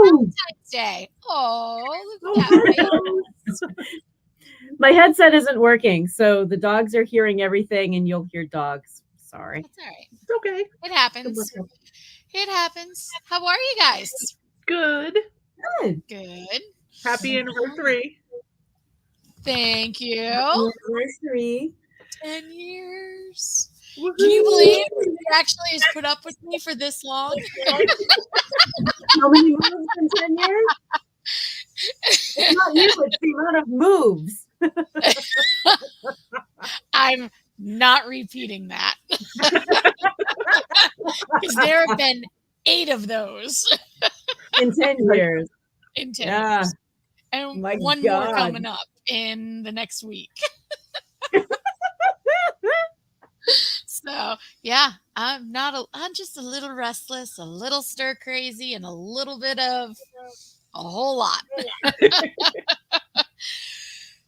Valentine's Day. Oh, look at me. My headset isn't working, so the dogs are hearing everything, and you'll hear dogs. Sorry. That's all right. It's okay. It happens. It happens. How are you guys? Good. Good. Happy anniversary. Thank you. Anniversary. 10 years. Woohoo. Can you believe he actually has put up with me for this long? How many moves in 10 years? It's not you, it's the amount of moves. I'm not repeating that. Because there have been 8 of those. In 10 years. In 10 years. And My one God. more coming up in the next week. So, yeah, I'm just a little restless, a little stir crazy, and a little bit of a whole lot.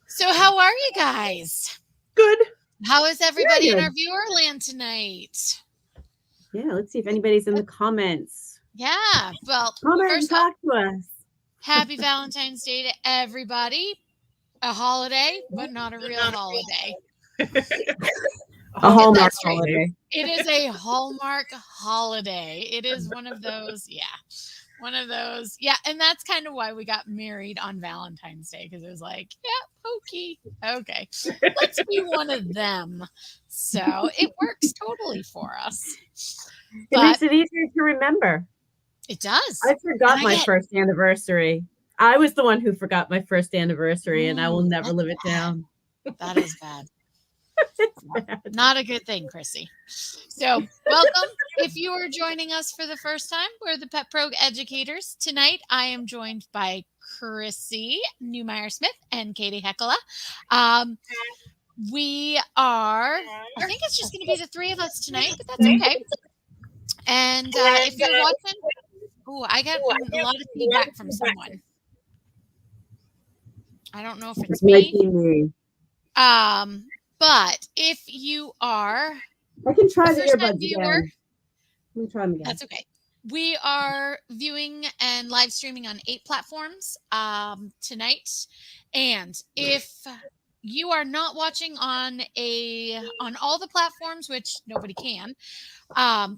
So, how are you guys? Good. How is everybody in Good. our viewer land tonight? Yeah, let's see if anybody's in the comments. Yeah, well, Comment and first off, talk to us. happy Valentine's Day to everybody. A holiday, but not a real holiday. A Hallmark That's right. holiday. It is a Hallmark holiday. It is one of those, one of those. Yeah, and that's kind of why we got married on Valentine's Day, because it was like, yeah, okay, let's be one of them. So it works totally for us. It makes it easier to remember. It does. I forgot my first anniversary. I was the one who forgot my first anniversary, and I will never live it down. That is bad. It's bad. Not a good thing, Chrissy. So, welcome. If you are joining us for the first time, we're the Pet Pro Educators. Tonight, I am joined by Chrissy Newmeyer-Smith and Katie Heckela. We are, I think it's just going to be the 3 of us tonight, but that's okay. And if you're watching, I got a lot of feedback from someone. I don't know if it's me. But if you are I can try the first-time earbuds viewer, again. Let me try them again. that's okay. We are viewing and live streaming on 8 platforms tonight. And if you are not watching on all the platforms, which nobody can,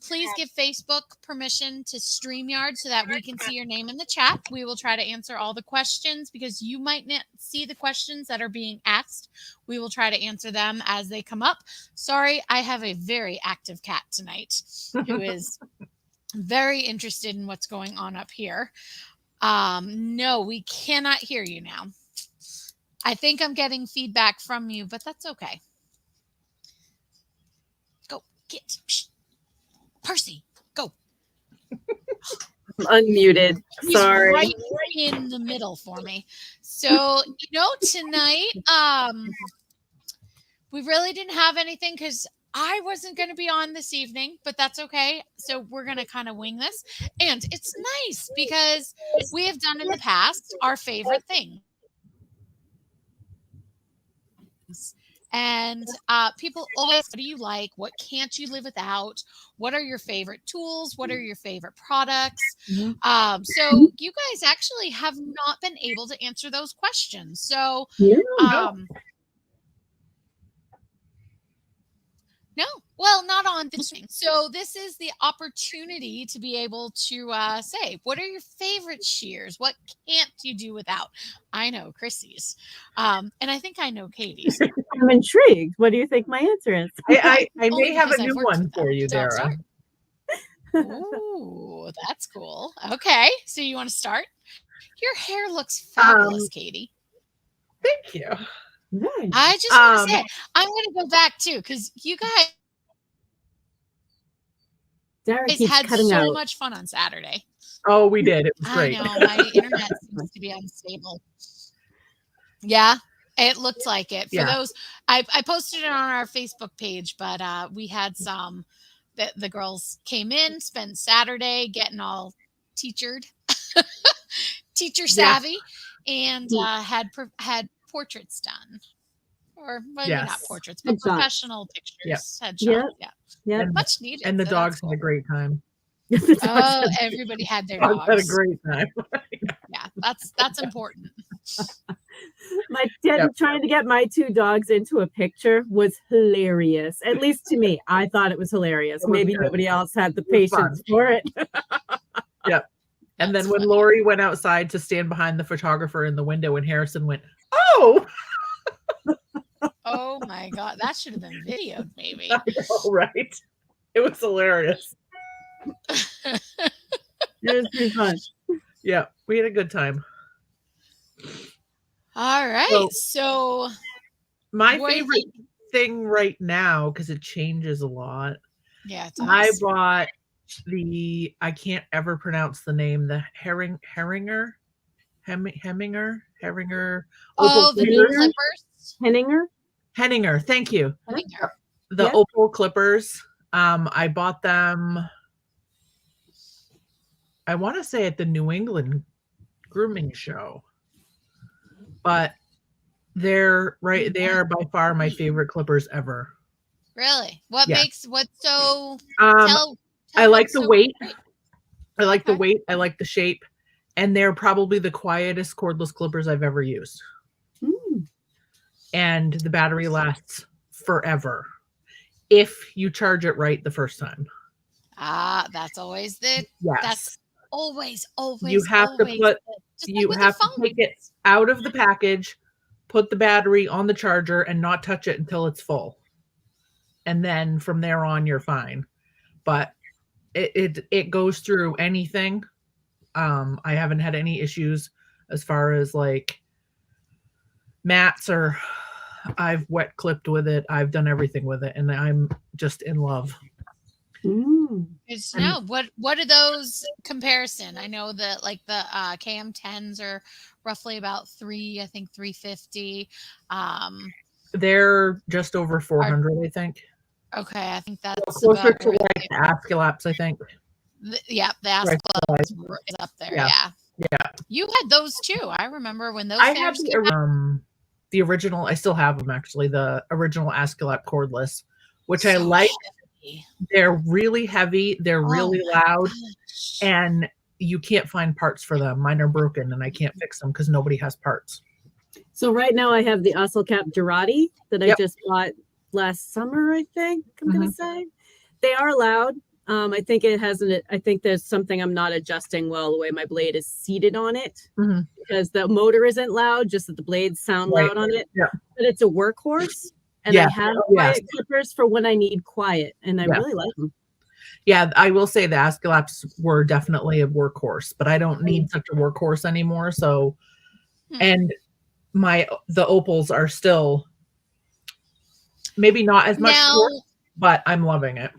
please give Facebook permission to StreamYard so that we can see your name in the chat. We will try to answer all the questions because you might not see the questions that are being asked. We will try to answer them as they come up. Sorry, I have a very active cat tonight who is very interested in what's going on up here. No, we cannot hear you now. I think I'm getting feedback from you, but that's okay. Go get Percy. Go. Unmuted. He's Sorry. right in the middle for me. So, tonight, we really didn't have anything because I wasn't going to be on this evening, but that's okay. So we're going to kind of wing this. And it's nice because we have done in the past our favorite thing. And people always, what do you like? What can't you live without? What are your favorite tools? What are your favorite products? So you guys actually have not been able to answer those questions. So no, well, not on this thing. So this is the opportunity to be able to say, what are your favorite shears? What can't you do without? I know Chrissy's. And I think I know Katie's. I'm intrigued. What do you think my answer is? I may have a new one for you, Dara. Ooh, that's cool. Okay, so you want to start? Your hair looks fabulous, Katie. Thank you. Nice. I just want to say, I'm going to go back too, because you guys had so much fun on Saturday. Oh, we did. It was great. I know. My internet seems to be unstable. Yeah, it looked like it. For those, I posted it on our Facebook page, but we had some, the girls came in, spent Saturday getting all teacher savvy, and had portraits done. Or maybe not portraits, but professional pictures. Headshots. Yeah. And much needed. And the dogs had a great time. Oh, everybody had their Dogs had a dogs. great time. Yeah, that's important. My dad trying to get my 2 dogs into a picture was hilarious. At least to me, I thought it was hilarious. It was Maybe good. nobody else had the It was fun. patience for it. Yep. And That's then when funny. Lori went outside to stand behind the photographer in the window, and Harrison went, "Oh!" Oh my god, that should have been videoed, maybe. I know, right? It was hilarious. It was pretty fun. Yeah, we had a good time. All right, so my what do you favorite think? thing right now, because it changes a lot, Yeah, it I does. bought I can't ever pronounce the name, the Hemminger opal Oh, the new clippers. clippers. Henninger? Thank you. Henninger. The Yep. opal clippers. I bought them, I want to say at the New England grooming show, but they are by far my favorite clippers ever. Really? What's so I like what's the so weight. great? I like the Okay. weight. I like the shape. And they're probably the quietest cordless clippers I've ever used. And the battery lasts forever if you charge it right the first time. That's always that's always You have to put you have to take it out of the package, put the battery on the charger, and not touch it until it's full. And then from there on, you're fine. But it goes through anything. I haven't had any issues as far as like mats, or I've wet clipped with it. I've done everything with it, and I'm just in love. No, what are those comparison? I know that like the KM10s are roughly about 350. They're just over 400, I think. Okay, I think that's closer about to like the Ascalaps, I think. The Ascalap is up there. Yeah. You had those too. I remember when those. I had the original. I still have them actually. The original Ascalap cordless, which I like. They're really heavy. They're really loud, and you can't find parts for them. Mine are broken, and I can't fix them because nobody has parts. So right now I have the Ascalap Durati that I just bought last summer, I think I'm going to say. They are loud. I think I think there's something I'm not adjusting well the way my blade is seated on it, because the motor isn't loud, just that the blades sound loud on it. Yeah. But it's a workhorse, and I have quiet clippers for when I need quiet, and I really like them. Yeah, I will say the Ascalaps were definitely a workhorse, but I don't need such a workhorse anymore. So, and the opals are still maybe not as much torque, but I'm loving it.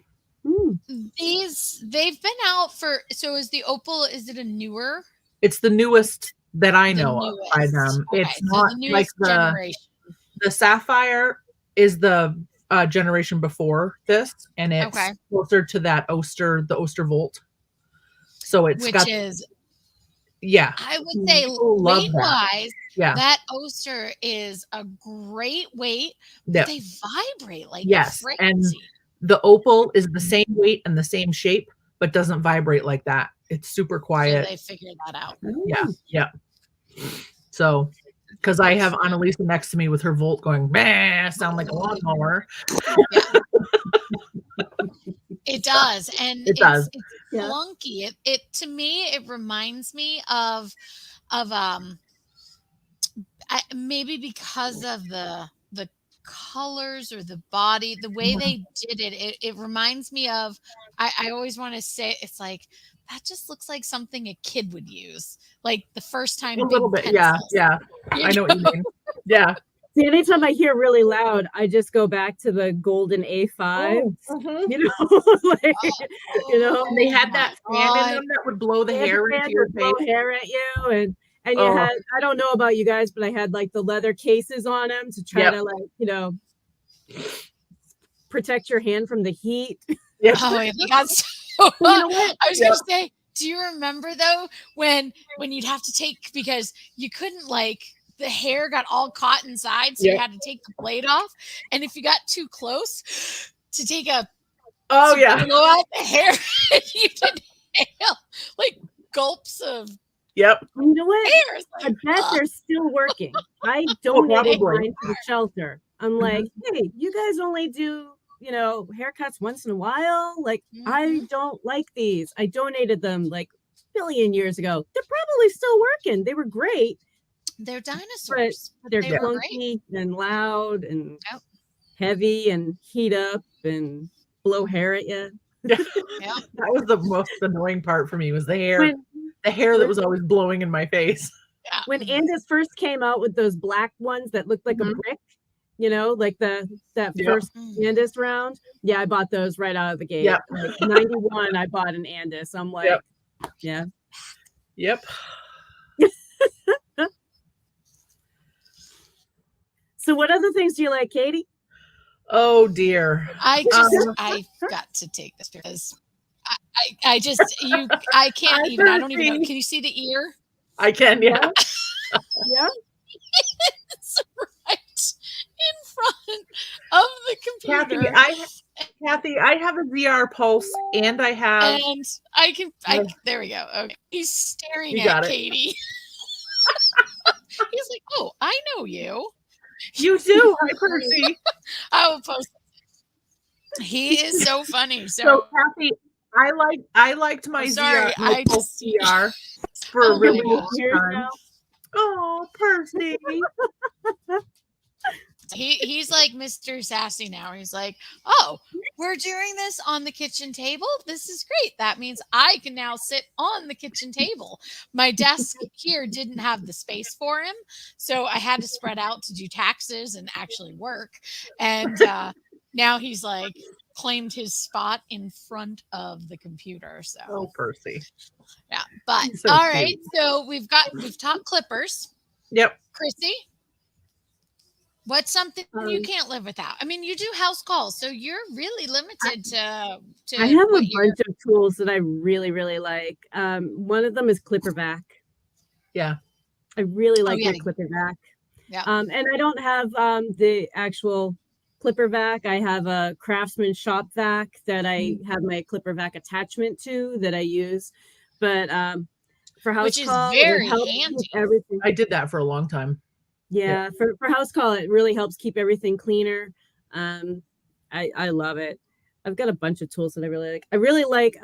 They've been out for, so is the opal, is it a newer? It's the newest that I know of by them. Okay, it's not the like generation. The Sapphire is the generation before this, and it's closer to that the Oster Volt. So it's I would say weight wise, that Oster is a great weight, but they vibrate like crazy. And the opal is the same weight and the same shape, but doesn't vibrate like that. It's super quiet. So they figured that out. Yeah. So, because I have Annalisa next to me with her Volt going, bah, sound like a lawnmower. It does, and it does. It's clunky. It to me, it reminds me of maybe because of the colors or the body, the way they did it reminds me of. I always want to say it's like that just looks like something a kid would use, like the first time. A little bit, yeah. I know what you mean. Yeah. See, anytime I hear really loud, I just go back to the golden A5. They had that fan in them that would blow the hair into your face. Hair at you, and you had, I don't know about you guys, but I had like the leather cases on them to try to protect your hand from the heat. I was going to say, do you remember though when you'd have to take, because you couldn't the hair got all caught inside, so you had to take the blade off, and if you got too close to take blow out the hair, you didn't like gulps of Yep. You know what? hair. I bet they're still working. I Oh, donated probably. mine to the shelter. I'm like, hey, you guys only do, haircuts once in a while. Like, I don't like these. I donated them like a billion years ago. They're probably still working. They were great. They're But dinosaurs. they're They were great. clunky and loud and Yep. heavy and heat up and blow hair at you. Yep. That was the most annoying part for me was the hair. When, The hair that was always blowing in my face. Yeah. when Andis first came out with those black ones that looked like a brick, like that first Andis round. Yeah, I bought those right out of the gate. Yep. Like 91, I bought an Andis. I'm like, yeah. Yep. So what other things do you like, Katie? Oh dear. I've got to take this because I can't even. I don't even know. Can you see the ear? I can, yeah. Yeah. It's right in front of the computer. Kathy, I have a ZR Pulse and I have. And there we go. Okay. He's staring You at got it. Katie. He's like, oh, I know you. You do. Hi, Percy. I will post. He is so funny. So Kathy, I liked my sorry, ZR, my Pulse ZR for a really long time. Oh, Percy. He's like Mr. Sassy now. He's like, oh, we're doing this on the kitchen table. This is great. That means I can now sit on the kitchen table. My desk here didn't have the space for him, so I had to spread out to do taxes and actually work. And now he's like claimed his spot in front of the computer. So, oh, Percy. Yeah, but So all cute. right. So we've taught clippers. Yep. Chrissy, what's something you can't live without? I mean, you do house calls, so you're really limited to I have a bunch of tools that I really, really like. One of them is clipper vac. Yeah. I really like my clipper vac. Yeah. And I don't have the actual clipper vac. I have a Craftsman shop vac that I have my clipper vac attachment to that I use. But for house which is call, very it helps handy. keep everything. I did that for a long time. Yeah, for house call, it really helps keep everything cleaner. I love it. I've got a bunch of tools that I really like. I really like,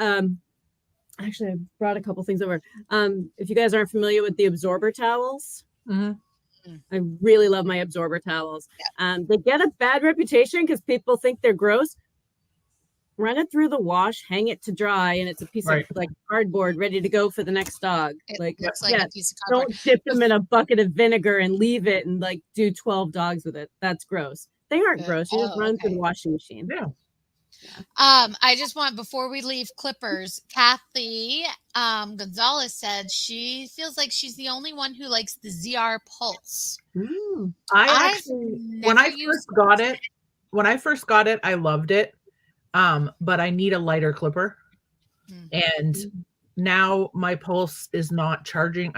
actually, I brought a couple things over. If you guys aren't familiar with the absorber towels, I really love my absorber towels. They get a bad reputation because people think they're gross. Run it through the wash, hang it to dry, and it's a piece of like cardboard ready to go for the next dog. It like, looks like a piece of cardboard. Don't dip them in a bucket of vinegar and leave it and like do 12 dogs with it. That's gross. They aren't gross. You just run through the washing machine. Yeah. I just want, before we leave clippers, Kathy Gonzalez said she feels like she's the only one who likes the ZR Pulse. I actually, when I first got it, I loved it. But I need a lighter clipper. And now my Pulse is not charging.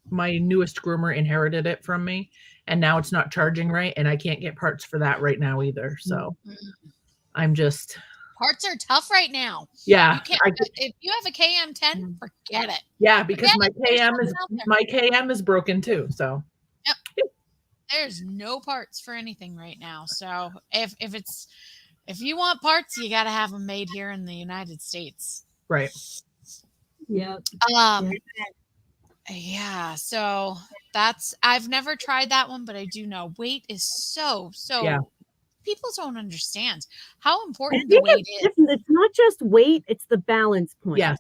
My newest groomer inherited it from me, and now it's not charging right, and I can't get parts for that right now either. So I'm just, parts are tough right now. Yeah. If you have a KM10, forget it. Yeah, because my KM is broken too. So there's no parts for anything right now. So if you want parts, you got to have them made here in the United States. Right. Yeah. Yeah. So I've never tried that one, but I do know weight is so. Yeah. People don't understand how important the weight is. It's not just weight; it's the balance point. Yes.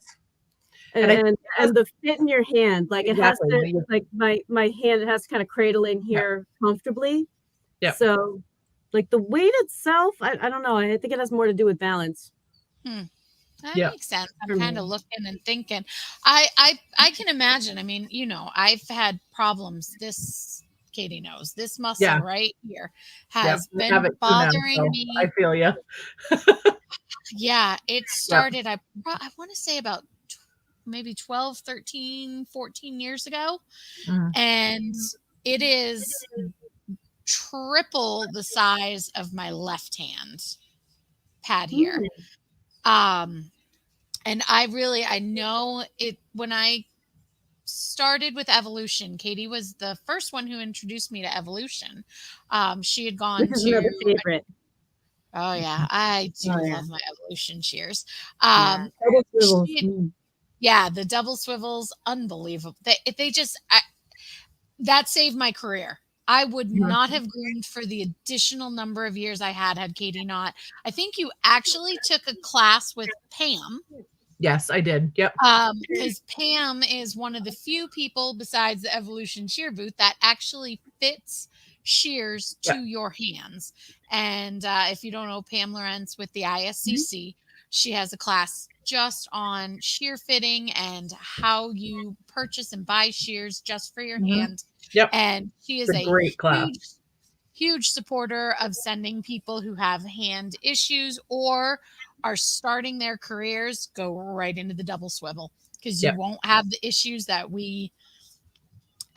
And the fit in your hand, like it has to, like my hand, it has to kind of cradle in here comfortably. Yeah. So, like the weight itself, I don't know. I think it has more to do with balance. That makes sense. I'm kind of looking and thinking. I can imagine. I mean, I've had problems. Katie knows this muscle right here has been bothering me. I feel you. Yeah, it started. I want to say about maybe 12, 13, 14 years ago, and it is triple the size of my left hand pad here. And I know it when I started with evolution. Katie was the first one who introduced me to evolution. She had gone Which is another to, favorite. oh yeah, I do Oh, yeah. love my evolution shears. Yeah. Double swivels. Yeah, the double swivels, unbelievable. They just, that saved my career. I would not have groomed for the additional number of years I had Katie not. I think you actually took a class with Pam. Yes, I did. Yep. Because Pam is one of the few people besides the Evolution Shear booth that actually fits shears to your hands. And if you don't know Pam Lawrence with the ISCC, she has a class just on shear fitting and how you purchase and buy shears just for your hand. Yep. And she is It's a great class. Huge supporter of sending people who have hand issues or are starting their careers, go right into the double swivel because you won't have the issues that we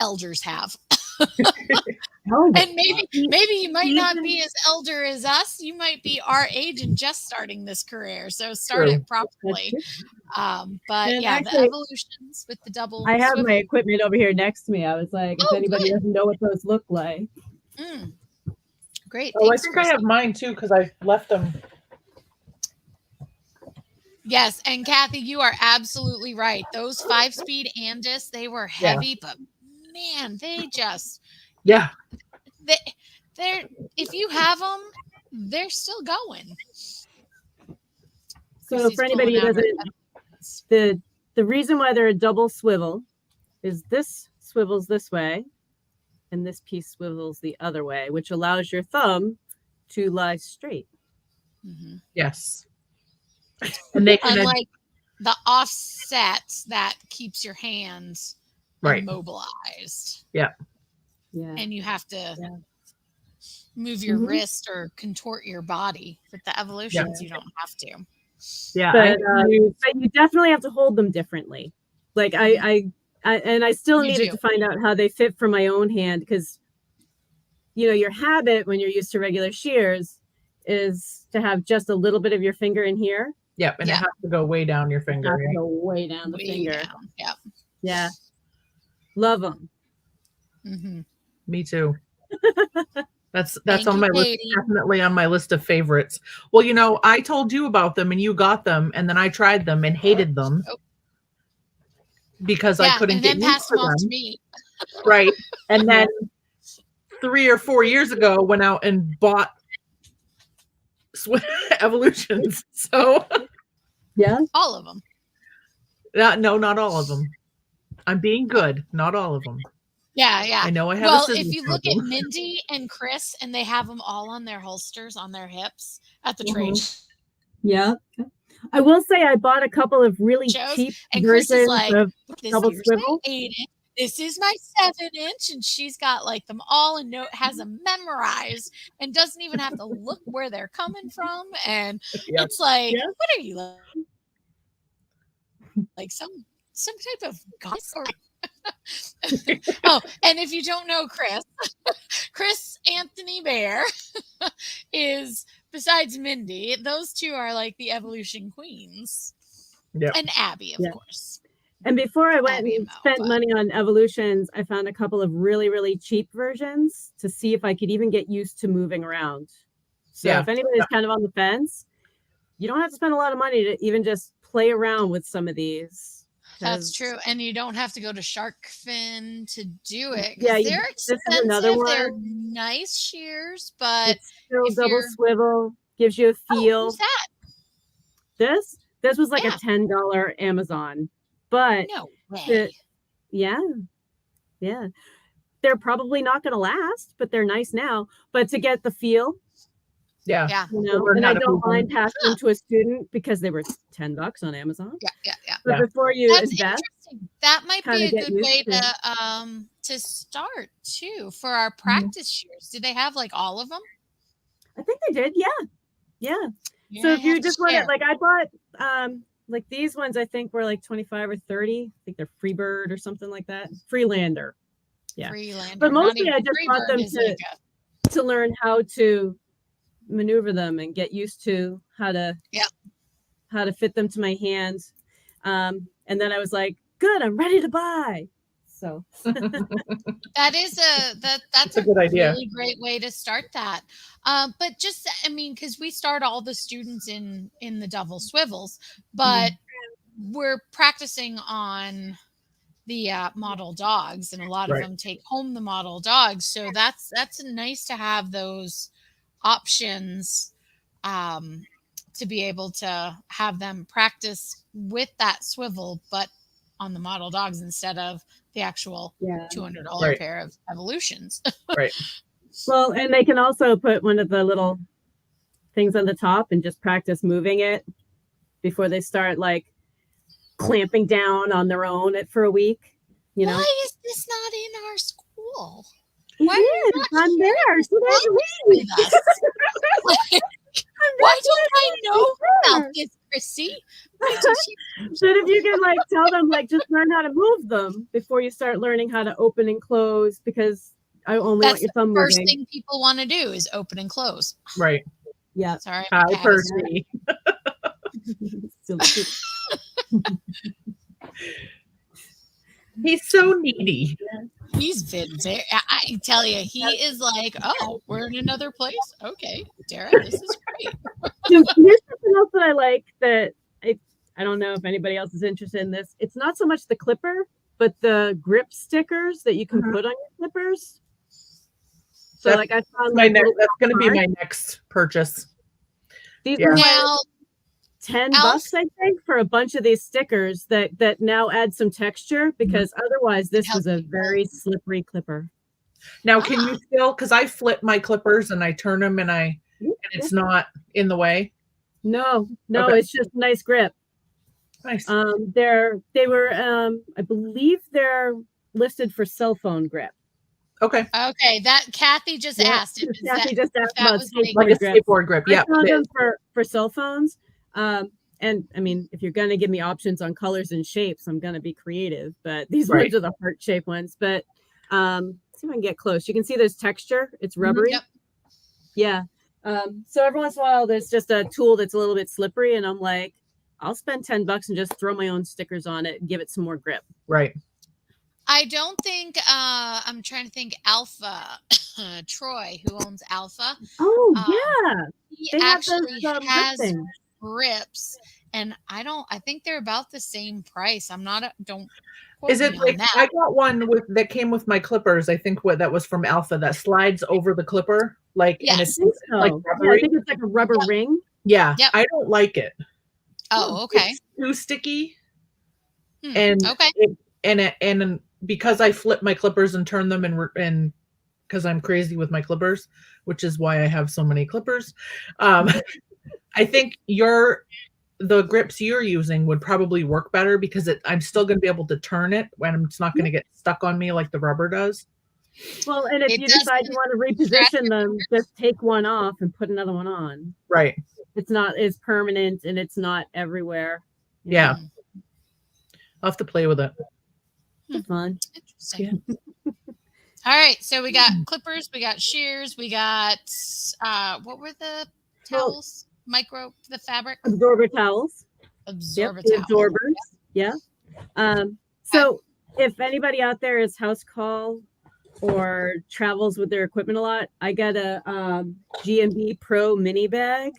elders have. And maybe you might not be as elder as us. You might be our age and just starting this career. So start it properly. But and yeah, actually, the evolutions with the double I have swivel. my equipment over here next to me. I was like, if anybody doesn't know what those look like. Great. Oh, thanks, I think Chris. I have mine too because I left them. Yes, and Kathy, you are absolutely right. Those 5-speed Andis, they were heavy, but man, they just they're if you have them, they're still going. So for anybody who doesn't, the reason why they're a double swivel is this swivels this way, and this piece swivels the other way, which allows your thumb to lie straight. Yes. And they can unlike the offset that keeps your hands immobilized. Yeah. And you have to move your wrist or contort your body. With the evolutions, you don't have to. Yeah. But you definitely have to hold them differently. Like I still needed to find out how they fit for my own hand because, you know, your habit when you're used to regular shears is to have just a little bit of your finger in here. Yep, and it has to go way down your finger. It has to go way down the finger. Down. Yep. Yeah. Love them. Me too. That's on my list. Definitely on my list of favorites. Well, you know, I told you about them and you got them, and then I tried them and hated them because I couldn't get used to them. To me. Right, and then 3 or 4 years ago, went out and bought evolutions. So all of them. No, not all of them. I'm being good. Not all of them. Yeah. I know I have. Well, if you look at Mindy and Chris, and they have them all on their holsters on their hips at the trade. Yeah. I will say I bought a couple of really cheap versions of double swivel. This is my 7-inch, and she's got like them all and has them memorized and doesn't even have to look where they're coming from. And it's like, what are you like some type of goddess? Oh, and if you don't know Chris Anthony Bear is, besides Mindy, those two are like the evolution queens. And Abby, of course. And before I went and spent money on evolutions, I found a couple of really, really cheap versions to see if I could even get used to moving around. So if anybody's kind of on the fence, you don't have to spend a lot of money to even just play around with some of these. That's true. And you don't have to go to Shark Fin to do it. Yeah, they're expensive. They're nice shears, but it's still double swivel, gives you a feel. Who's that? This was like a $10 Amazon. But no way. They're probably not going to last, but they're nice now. But to get the feel, you know, and I don't mind passing them to a student because they were $10 on Amazon. Yeah. But before you invest, that might be a good way to start too for our practice shears. Do they have like all of them? I think they did. Yeah. So if you just want it, like I bought. Like these ones, I think were like 25 or 30. I think they're Freebird or something like that. Freelander. Yeah. Freelander. But mostly I just bought them to learn how to maneuver them and get used to how to fit them to my hands. And then I was like, good, I'm ready to buy. So that is that's a good idea. Really great way to start that. But just, I mean, because we start all the students in the double swivels, but we're practicing on the model dogs, and a lot of Right. them take home the model dogs. So that's nice to have those options, to be able to have them practice with that swivel, but on the model dogs instead of the actual $200 Right. pair of Evolutions. Right. Well, and they can also put one of the little things on the top and just practice moving it before they start like clamping down on their own for a week. You know, why is this not in our school? Why are you not I'm there? So with us? Why don't I know about this, Chrissy? So if you can like tell them like just learn how to move them before you start learning how to open and close, because I only want your thumb moving. First thing people want to do is open and close. Right. Yeah. Sorry. Hi, Percy. He's so needy. He's been there. I tell you, he is like, oh, we're in another place. Okay, Dara, this is great. Here's something else that I like that I don't know if anybody else is interested in this. It's not so much the clipper, but the grip stickers that you can put on your clippers. So that's like I found like that's going to be my next purchase. These were now $10, I think, for a bunch of these stickers that now add some texture, because otherwise this was a very slippery clipper. Now, can you still, because I flip my clippers and I turn them and it's not in the way? No, it's just nice grip. Nice. They were I believe they're listed for cell phone grip. Okay. That Kathy just asked. Kathy just asked about skateboard grip. Yeah. I found them for cell phones. And I mean, if you're gonna give me options on colors and shapes, I'm gonna be creative. But these ones are the heart shape ones. But see if I can get close. You can see there's texture. It's rubbery. Yep. Yeah. So every once in a while, there's just a tool that's a little bit slippery, and I'm like, I'll spend $10 and just throw my own stickers on it and give it some more grip. Right. I don't think I'm trying to think. Alpha Troy, who owns Alpha. Oh he actually has grips, and I think they're about the same price. I'm not. Don't. Is it like I got one that came with my clippers? I think that was from Alpha that slides over the clipper, like and it's like rubbery. I think it's like a rubber ring. Yeah, I don't like it. Oh, okay. It's too sticky, and and because I flip my clippers and turn them and because I'm crazy with my clippers, which is why I have so many clippers. I think the grips you're using would probably work better because I'm still going to be able to turn it when it's not going to get stuck on me like the rubber does. Well, and if you decide you want to reposition them, just take one off and put another one on. Right. It's not as permanent and it's not everywhere. Yeah. I'll have to play with it. It's fun. Interesting. Yeah. All right. So we got clippers, we got shears, we got what were the towels? The fabric? Absorber towels. Absorbers. Yeah. So if anybody out there is house call or travels with their equipment a lot, I got a G&B Pro mini bag.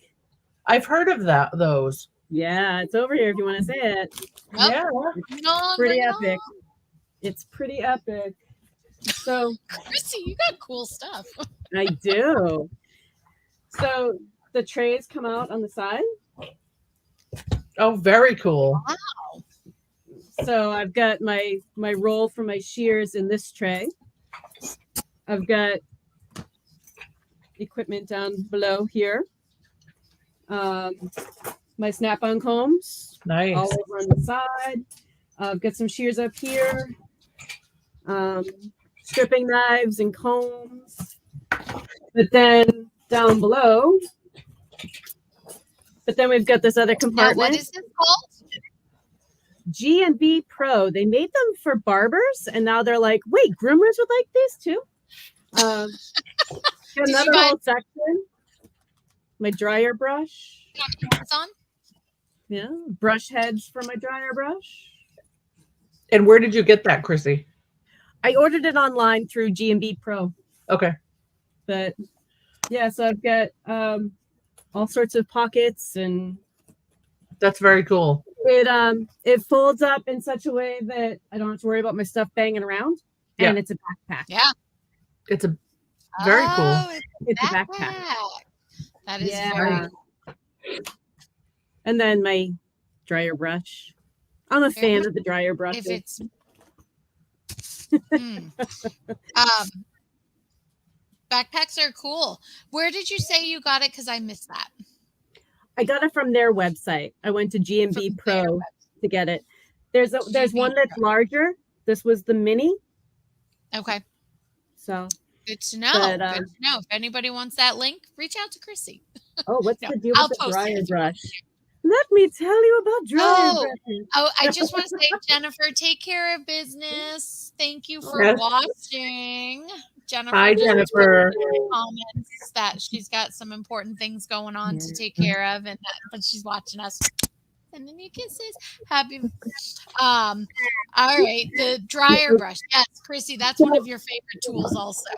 I've heard of those. Yeah, it's over here if you want to say it. Oh, yeah. It's pretty epic. It's pretty epic. So Chrissy, you got cool stuff. I do. So the trays come out on the side. Oh, very cool. Wow. So I've got my roll for my shears in this tray. I've got equipment down below here. My snap-on combs. Nice. All over on the side. I've got some shears up here. Stripping knives and combs. But then down below, we've got this other compartment. Now, what is this called? G&B Pro. They made them for barbers, and now they're like, wait, groomers would like these too. Another whole section. My dryer brush. Amazon? Yeah, brush heads for my dryer brush. And where did you get that, Chrissy? I ordered it online through G&B Pro. Okay. But yeah, so I've got all sorts of pockets, and that's very cool. It folds up in such a way that I don't have to worry about my stuff banging around. Yeah. And it's a backpack. Yeah. It's a very cool. It's a backpack. That is very cool. And then my dryer brush. I'm a fan of the dryer brush. If it's backpacks are cool. Where did you say you got it? Because I missed that. I got it from their website. I went to G&B Pro to get it. There's one that's larger. This was the mini. Okay. So good to know. Good to know. If anybody wants that link, reach out to Chrissy. Oh, what's the deal with the dryer brush? Let me tell you about dryer brushes. Oh, I just want to say, Jennifer, take care of business. Thank you for watching. Jennifer. Hi, Jennifer. Comments that she's got some important things going on to take care of, and but she's watching us. Sending you kisses. Happy. All right, the dryer brush. Yes, Chrissy, that's one of your favorite tools, also.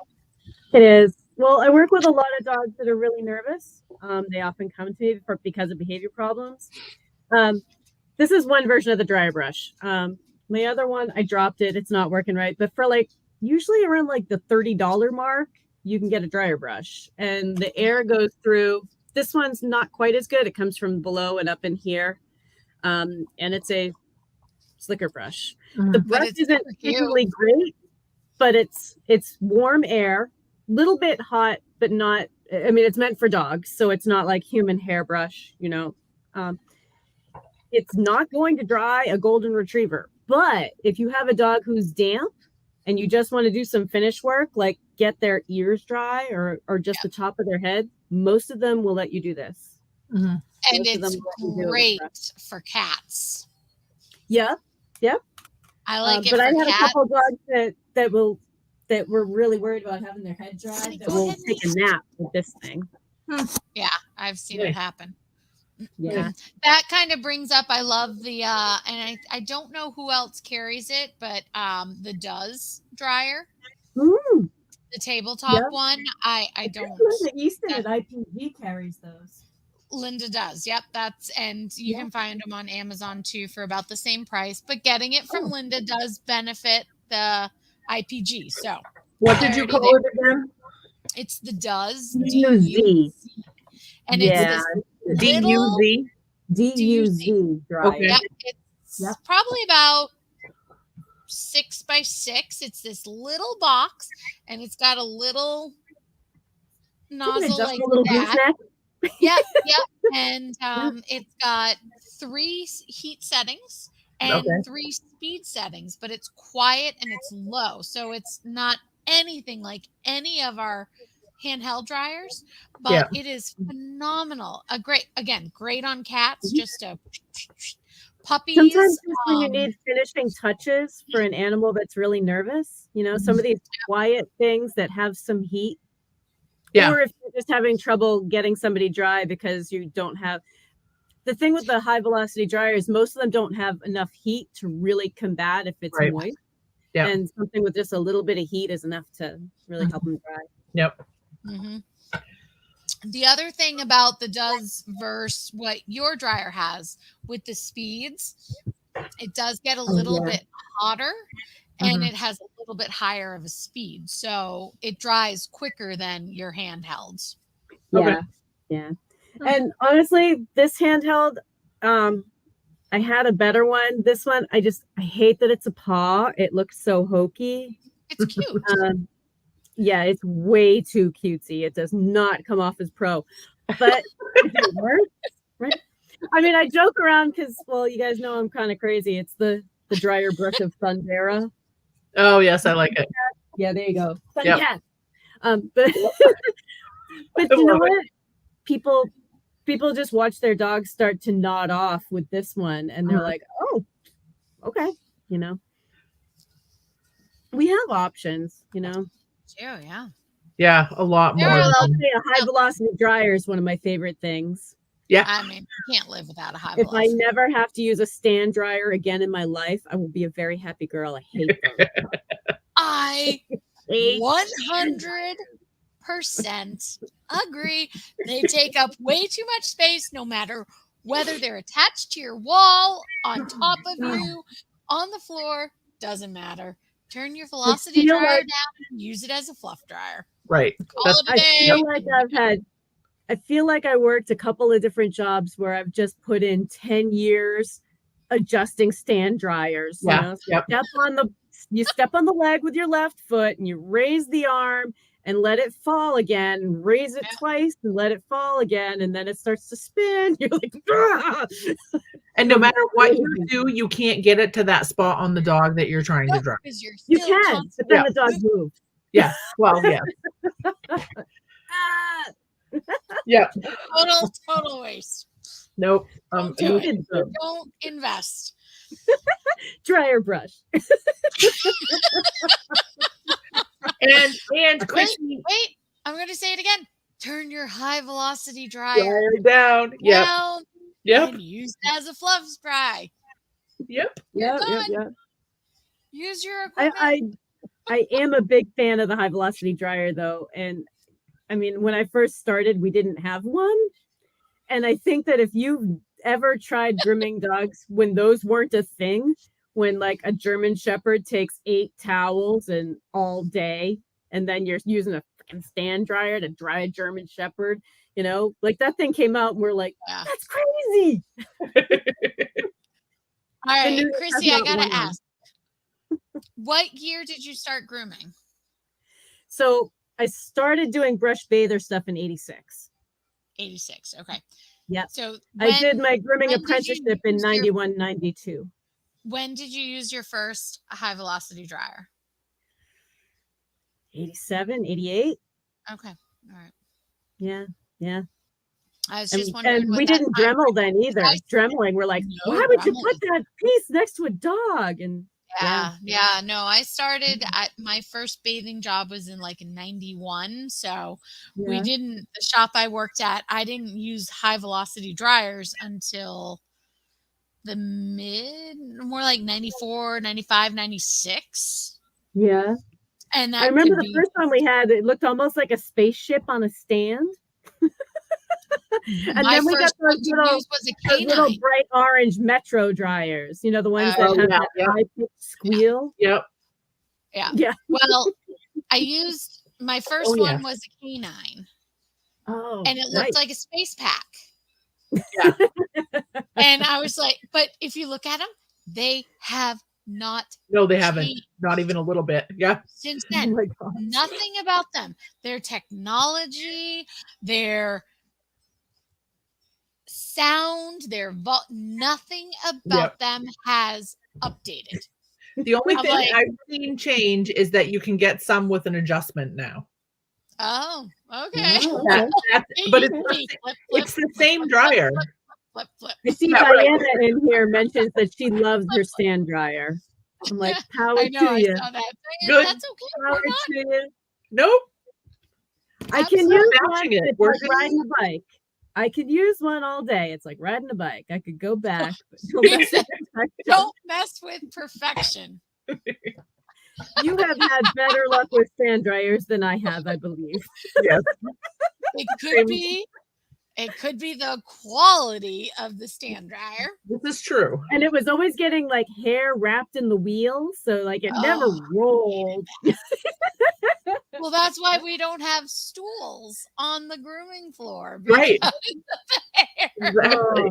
It is. Well, I work with a lot of dogs that are really nervous. They often come to me because of behavior problems. This is one version of the dryer brush. My other one, I dropped it. It's not working right. But for usually around the $30 mark, you can get a dryer brush. And the air goes through. This one's not quite as good. It comes from below and up in here. And it's a slicker brush. Mm-hmm. The brush isn't particularly great, but it's warm air. Little bit hot, but not, I mean, it's meant for dogs, so it's not like human hairbrush, it's not going to dry a golden retriever. But if you have a dog who's damp and you just want to do some finish work, like get their ears dry or just the top of their head, most of them will let you do this. Mm-hmm. And it's great for cats. Yeah. I like it. But I had a couple dogs that were really worried about having their head dry that will take a nap with this thing. Yeah, I've seen it happen. Yeah. That kind of brings up, I love the, and I don't know who else carries it, but the Does dryer. Mm. The tabletop one. I don't. Linda Easton at IPG carries those. Linda does. Yep. And you can find them on Amazon too for about the same price, but getting it from Linda does benefit the IPG. So what did you call it again? It's the Does D-U-Z. And it's D-U-Z. D-U-Z dryer. Okay. Yep, it's probably about 6 by 6. It's this little box, and it's got a little nozzle like that. Yep. And it's got 3 heat settings and 3 speed settings, but it's quiet and it's low. So it's not anything like any of our handheld dryers, but it is phenomenal. Great on cats, just a puppies. Sometimes when you need finishing touches for an animal that's really nervous, some of these quiet things that have some heat. Yeah. Or if you're just having trouble getting somebody dry because you don't have. The thing with the high velocity dryers, most of them don't have enough heat to really combat if it's moist. Yeah. And something with just a little bit of heat is enough to really help them dry. Yep. Mm-hmm. The other thing about the Does versus what your dryer has with the speeds, it does get a little bit hotter and it has a little bit higher of a speed. So it dries quicker than your handhelds. Yeah. Yeah. And honestly, this handheld, I had a better one. This one, I hate that it's a paw. It looks so hokey. It's cute. Yeah, it's way too cutesy. It does not come off as pro, but it works, right? I mean, I joke around because, you guys know I'm kind of crazy. It's the dryer brush of Thundera. Oh yes, I like it. Yeah, there you go. Thundercat. But you know what? People just watch their dogs start to nod off with this one, and they're like, "Oh, okay," We have options, Yeah. Yeah, a lot more. I'll say a high velocity dryer is one of my favorite things. Yeah. I mean, you can't live without a high If I velocity. never have to use a stand dryer again in my life, I will be a very happy girl. I hate them. I Hate 100% agree. They take up way too much space, no matter whether they're attached to your wall, on top of you, on the floor, doesn't matter. Turn your velocity feel dryer like- down and use it as a fluff dryer. Right. Call it a I day. feel like I feel like I worked a couple of different jobs where I've just put in 10 years adjusting stand dryers. Yeah. You know, so you step on the leg with your left foot and you raise the arm and let it fall again, and raise it twice and let it fall again, and then it starts to spin. You're like, ah! And no matter what you do, you can't get it to that spot on the dog that you're trying to dry. Because you're You still can, but then the dog moves. Yeah. Well, yeah. Ah! Yeah. total waste. Nope. Don't do it. Don't invest. Dryer brush. And Chrissy, wait, I'm going to say it again. Turn your high velocity dryer down. Yep. Yep. And use it as a fluff spray. Yep. Yep. Use your equipment. I am a big fan of the high velocity dryer though. And I mean, when I first started, we didn't have one. And I think that if you've ever tried grooming dogs when those weren't a thing, when like a German Shepherd takes 8 towels and all day, and then you're using a freaking stand dryer to dry a German Shepherd, you know, like that thing came out and we're like, that's crazy. All right, Chrissy, I got to ask. What year did you start grooming? So I started doing brush bather stuff in 86. 86. Okay. Yeah. So I did my grooming apprenticeship in 91, 92. When did you use your first high velocity dryer? 87, 88. Okay. All right. Yeah. I was just wondering. And we didn't Dremel then either. Dremeling, we're like, why would you put that piece next to a dog? And yeah. No, I started at my first bathing job was in like 91. So we didn't, the shop I worked at, I didn't use high velocity dryers until the more like 94, 95, 96. Yeah. And I remember the first one we had, it looked almost like a spaceship on a stand. And then we got those little bright orange Metro dryers, you know, the ones that have that high-pitched squeal. Yeah. Well, I used, my first one was a canine. Oh, and it looked like a space pack. Yeah. And I was like, but if you look at them, they have not. No, they haven't. Not even a little bit. Yeah. Since then, nothing about them. Their technology, their sound, nothing about them has updated. The only thing I've seen change is that you can get some with an adjustment now. Oh, okay. But it's the same dryer. Flip. I see Diana in here mentions that she loves her stand dryer. I'm like, power to you. Good. That's okay. Power to you. Nope. I can use one. It's like riding a bike. I could use one all day. It's like riding a bike. I could go back. Don't mess with perfection. You have had better luck with stand dryers than I have, I believe. Yes. It could be the quality of the stand dryer. This is true. And it was always getting like hair wrapped in the wheels, so like it never rolled. Well, that's why we don't have stools on the grooming floor. Right. Exactly.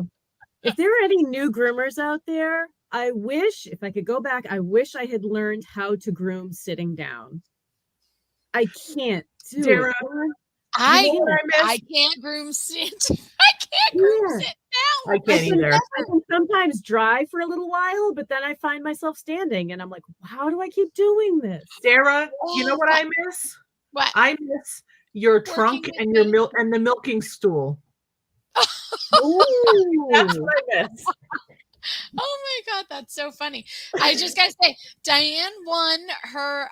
If there are any new groomers out there, I wish, if I could go back, I wish I had learned how to groom sitting down. I can't do Dara, it. I can't groom sit. I can't groom sit down. I can't either. I can sometimes dry for a little while, but then I find myself standing and I'm like, how do I keep doing this? Sarah, you know what I miss? What? I miss your trunk and your the milking stool. Ooh. That's what I miss. Oh my God, that's so funny. I just gotta say, Diane won her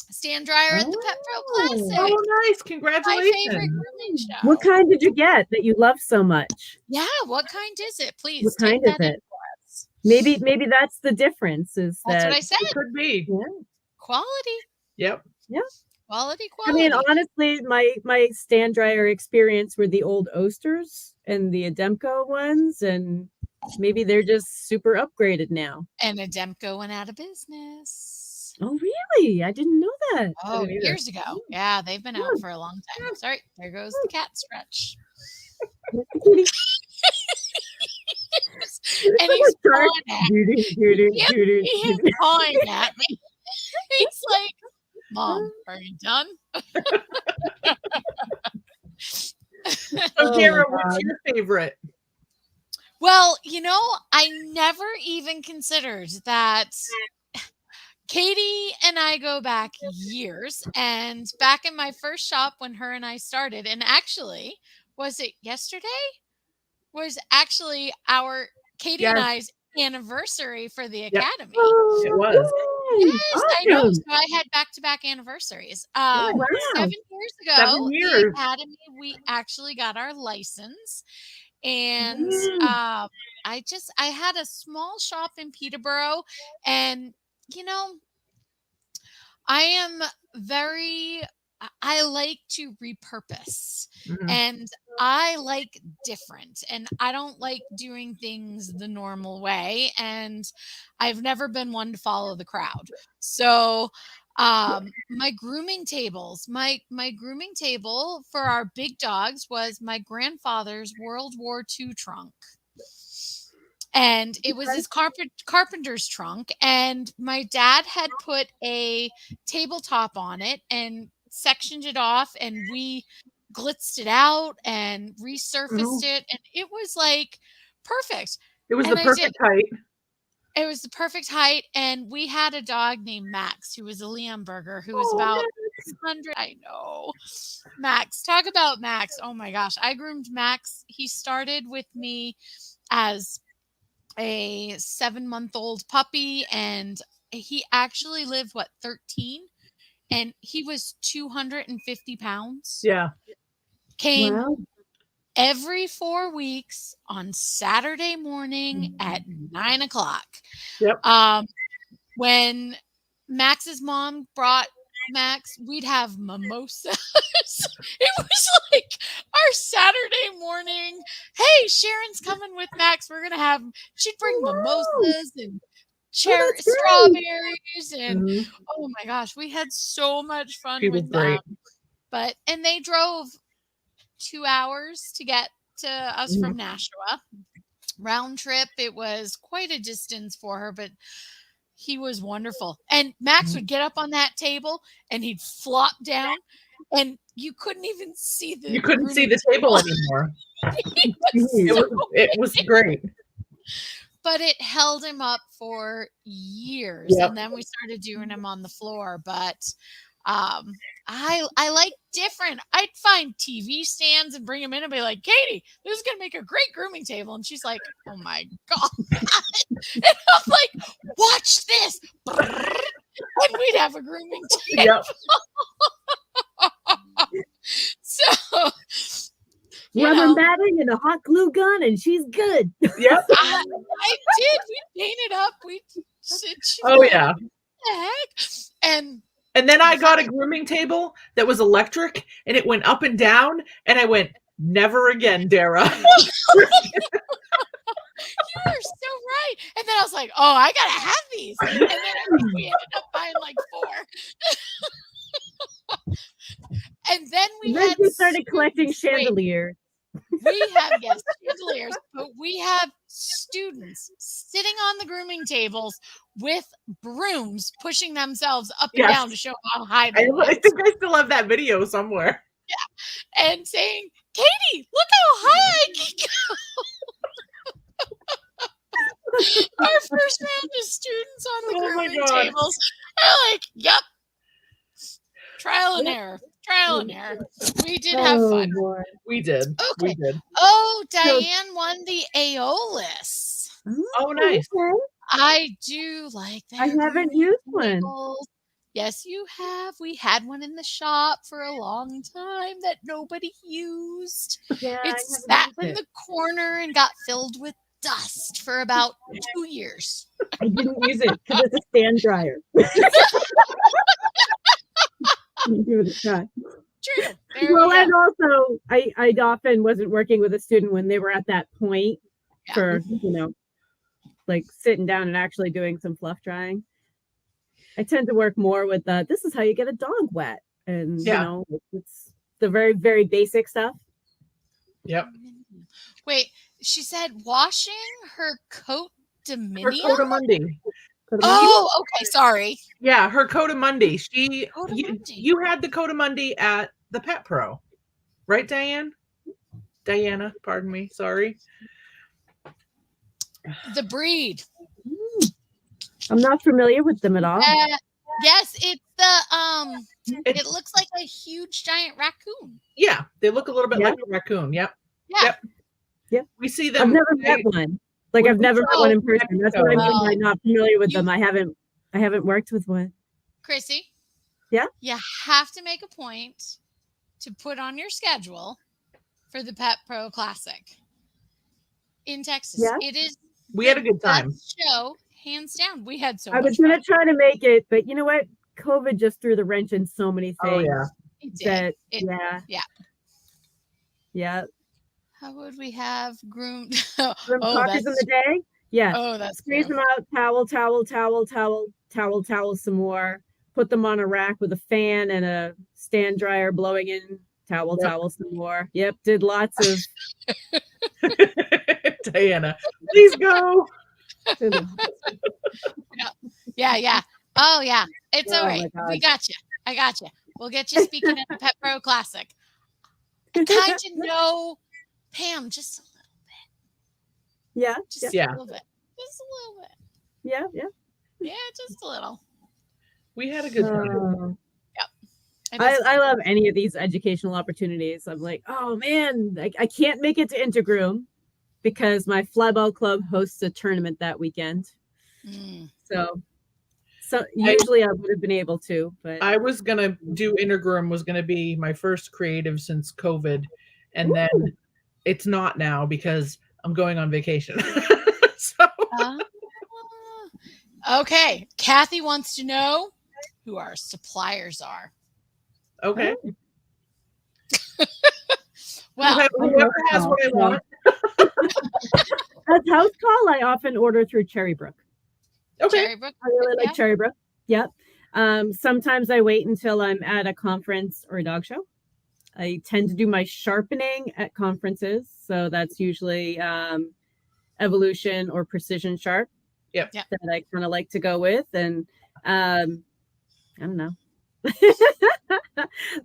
stand dryer at the Pet Pro Classic. Oh, nice. My Congratulations. favorite grooming show. What kind did you get that you love so much? Yeah, what kind is it? Please What take kind that is in it? for us. Maybe that's the difference. Is That's what that I said. It could be. yeah. Quality. Yep. Yeah. Quality. I mean, honestly, my stand dryer experience were the old Oasters and the Ademco ones, and maybe they're just super upgraded now. And Ademco went out of business. Oh, really? I didn't know that. Oh, didn't either. years ago. Yeah, they've been out for a long time. Sorry, there goes the cat stretch. And he's pawing at me. You can't see him pawing at me. He's like, Mom, are you done? So, Tara, what's your favorite? Well, I never even considered that. Katie and I go back years, and back in my first shop when her and I started, and actually, was it yesterday? Was actually our Katie and I's anniversary for the Academy. It was. Yes, I know. So I had back-to-back anniversaries. 7 years ago, 7 years. the Academy, we actually got our license. And I had a small shop in Peterborough, and I like to repurpose, and I like different, and I don't like doing things the normal way, and I've never been one to follow the crowd. So my grooming tables, my grooming table for our big dogs was my grandfather's World War II trunk. And it was his carpenter's trunk, and my dad had put a tabletop on it and sectioned it off, and we glitzed it out and resurfaced it, and it was like perfect. It was the perfect height. It was the perfect height, and we had a dog named Max, who was a Leonberger, who was about 600. I know. Max. Talk about Max. Oh my gosh. I groomed Max. He started with me as a 7-month-old puppy, and he actually lived 13, and he was 250 pounds. Yeah. Came every 4 weeks on Saturday morning at 9:00. Yep. When Max's mom brought Max, we'd have mimosas. It was like our Saturday morning. Hey, Sharon's coming with Max. We're gonna have. She'd bring mimosas and strawberries, and oh my gosh, we had so much fun with them. And they drove 2 hours to get to us from Nashua. Round trip. It was quite a distance for her, but he was wonderful. And Max would get up on that table and he'd flop down, and you couldn't even see the table anymore. It was great. But it held him up for years. Yep. And then we started doing him on the floor. But I like different. I'd find TV stands and bring them in and be like, Katie, this is going to make a great grooming table. And she's like, oh my God. And I'm like, watch this. And we'd have a grooming table. Yep. So rubber matting and a hot glue gun, and she's good. Yep. I did. We painted up. Oh yeah. What the heck? And then I got a grooming table that was electric, and it went up and down, and I went, never again, Dara. You are so right. And then I was like, oh, I gotta have these. And then we ended up buying like 4. And then we started collecting chandeliers. We have chandeliers, but we have students sitting on the grooming tables with brooms pushing themselves up and down to show how high they are. I think I still have that video somewhere. Yeah, and saying, "Katie, look how high I can go." Our first round of students on the grooming tables are like, "Yep, trial and error." We did have fun. Boy. We did. Okay. We did. Oh, Diane won the Aeolus. Oh, nice. Okay. I do like that. I haven't used one. Yes, you have. We had one in the shop for a long time that nobody used. Yeah, It I haven't sat used in it. the corner and got filled with dust for about 2 years. I didn't use it because it's a stand dryer. Give it a try. True. There Well, we and go. also, I often wasn't working with a student when they were at that point Yeah. for, like sitting down and actually doing some fluff drying. I tend to work more with this is how you get a dog wet. And, Yeah. it's the very, very basic stuff. Yep. Wait, she said washing her coat Her dominium? cotamundi. Oh, okay. Sorry. Yeah, her cotamundi. Cotamundi. You had the cotamundi at the Pet Pro, right, Diane? Diana, pardon me. Sorry. The breed. I'm not familiar with them at all. Yes, it's the it looks like a huge giant raccoon. Yeah, they look a little bit like a raccoon. Yep. Yeah. Yep. We see them. I've never met one. Like I've never met one in person. That's what I mean by not familiar with them. I haven't worked with one. Chrissy. Yeah. You have to make a point to put on your schedule for the Pet Pro Classic in Texas. Yeah. It is. We had a good time. Show, hands down. We had so I much was fun. gonna try to make it, but you know what? COVID just threw the wrench in so many things. Oh yeah. It did. Yeah. Yeah. How would we have groomed? Cockers in the day? Yeah. Oh, that's Squeeze true. them out, towel some more. Put them on a rack with a fan and a stand dryer blowing in, towel some more. Yep, did lots of Diana, please go. Yeah. Oh yeah. It's all right. We got you. I got you. We'll get you speaking at the Pet Pro Classic. I kind of know Pam just a little bit. Yeah. Just a little bit. Just a little bit. Yeah. Yeah, just a little. We had a good time. Yep. I love any of these educational opportunities. I'm like, oh man, I can't make it to Intergroom because my flyball club hosts a tournament that weekend. So usually I would have been able to, but I was gonna do Intergroom was gonna be my first creative since COVID, and then it's not now because I'm going on vacation. So okay, Kathy wants to know who our suppliers are. Okay. Well, whoever has what I want. As house call, I often order through Cherrybrook. Okay. Cherrybrook. I really like Cherrybrook. Yep. Sometimes I wait until I'm at a conference or a dog show. I tend to do my sharpening at conferences, so that's usually Evolution or Precision Sharp. Yep. That I kind of like to go with, and I don't know.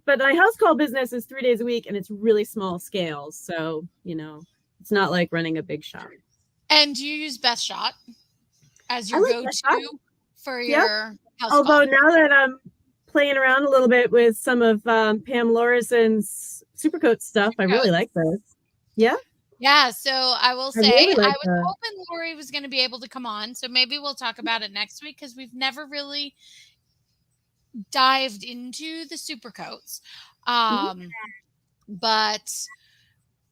But my house call business is 3 days a week, and it's really small scale, so it's not like running a big shop. And do you use Best Shot as your go-to for your house Although call? now that I'm playing around a little bit with some of Pam Lorison's Supercoat stuff, I really like those. Yeah. Yeah, so I will say really I was hoping Lori was going to be able to come on, so maybe we'll talk about it next week because we've never really dived into the Supercoats. But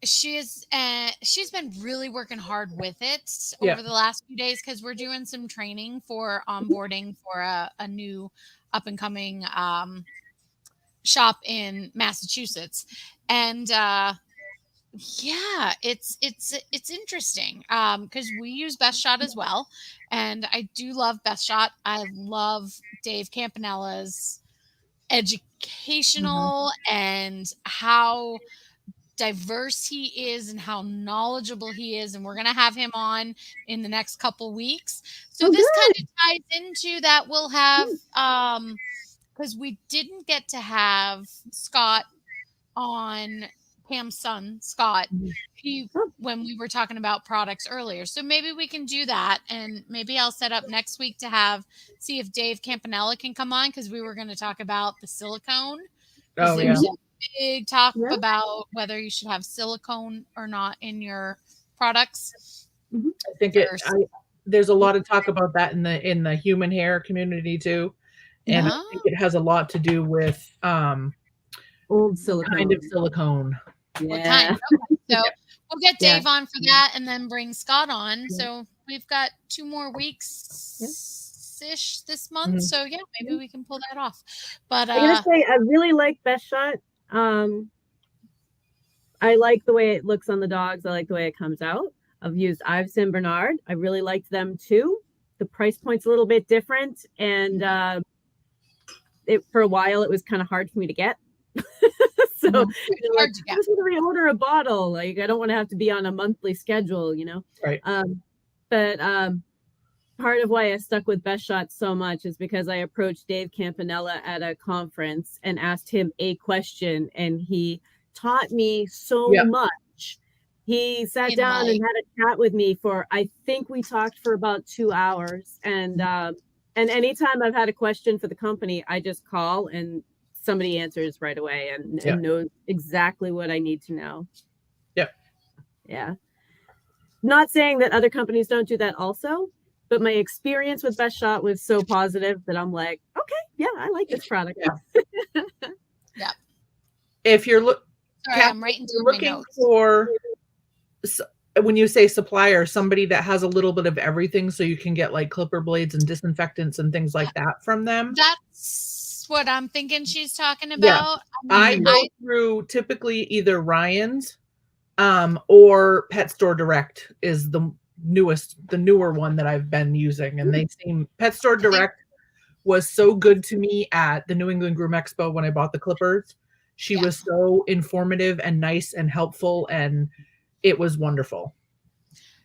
she's been really working hard with it over the last few days because we're doing some training for onboarding for a new up and coming shop in Massachusetts, and it's interesting because we use Best Shot as well, and I do love Best Shot. I love Dave Campanella's educational and how diverse he is and how knowledgeable he is, and we're going to have him on in the next couple weeks. So this kind of ties into that. We'll have because we didn't get to have Scott on, Pam's son Scott, when we were talking about products earlier. So maybe we can do that, and maybe I'll set up next week to see if Dave Campanella can come on because we were going to talk about the silicone. There's a big talk about whether you should have silicone or not in your products. I think there's a lot of talk about that in the human hair community too, And I think it has a lot to do with old silicone. Kind of silicone. What kind? Okay. So we'll get Dave on for that and then bring Scott on. Yeah. So we've got 2 more weeks-ish this month. So maybe we can pull that off. But I gotta say, I really like Best Shot. I like the way it looks on the dogs. I like the way it comes out. I've used Ives and Bernard. I really liked them too. The price point's a little bit different, and for a while it was kind of hard for me to get. So like, I just want to reorder a bottle. Like, I don't want to have to be on a monthly schedule, you know. Right. But part of why I stuck with Best Shot so much is because I approached Dave Campanella at a conference and asked him a question, and he taught me so much. He sat down and had a chat with me for, I think we talked for about 2 hours. And anytime I've had a question for the company, I just call and somebody answers right away and knows exactly what I need to know. Yep. Yeah. Not saying that other companies don't do that also, but my experience with Best Shot was so positive that I'm like, okay, yeah, I like this product. Yeah. If you're I'm writing down looking my notes. for, when you say supplier, somebody that has a little bit of everything, so you can get like clipper blades and disinfectants and things like that from them. That's what I'm thinking she's talking about. I go through typically either Ryan's or Pet Store Direct is the newer one that I've been using. And they seem, Pet Store Direct was so good to me at the New England Groom Expo when I bought the clippers. She was so informative and nice and helpful, and it was wonderful.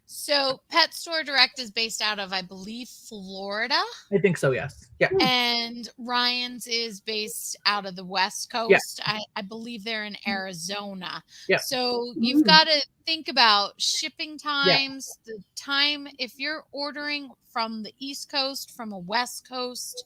So Pet Store Direct is based out of, I believe, Florida. I think so, yes. Yeah. And Ryan's is based out of the West Coast. I believe they're in Arizona. Yeah. So you've got to think about shipping times, the time, if you're ordering from the East Coast, from a West Coast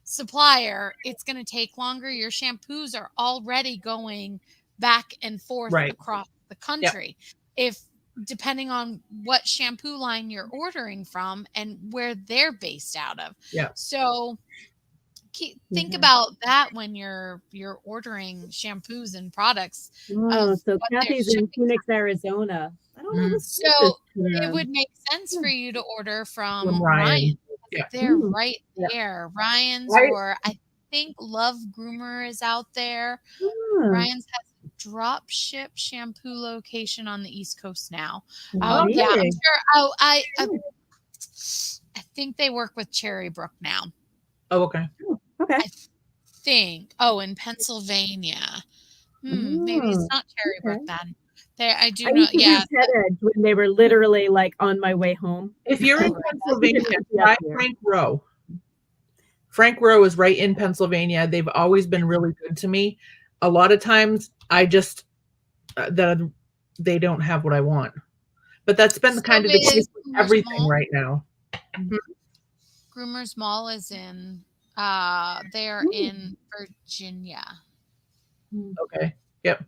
supplier, it's going to take longer. Your shampoos are already going back and forth across the country. If depending on what shampoo line you're ordering from and where they're based out of. Yeah. So think about that when you're ordering shampoos and products. Oh, so Kathy's in Phoenix, Arizona. I don't know. So it would make sense for you to order from Ryan. They're right there. Ryan's, or I think Love Groomer is out there. Ryan's has a drop ship shampoo location on the East Coast now. Yeah, I'm sure. I think they work with Cherry Brook now. Oh, okay. Okay. I think. Oh, in Pennsylvania. Maybe it's not Cherry Brook then. There, I do know. Yeah. Head Edge when they were literally like on my way home. If you're in Pennsylvania, try Frank Rowe. Frank Rowe is right in Pennsylvania. They've always been really good to me. A lot of times, I just they don't have what I want. But that's been kind of the case with everything right now. Groomers Mall is in. They're in Virginia. Okay. Yep.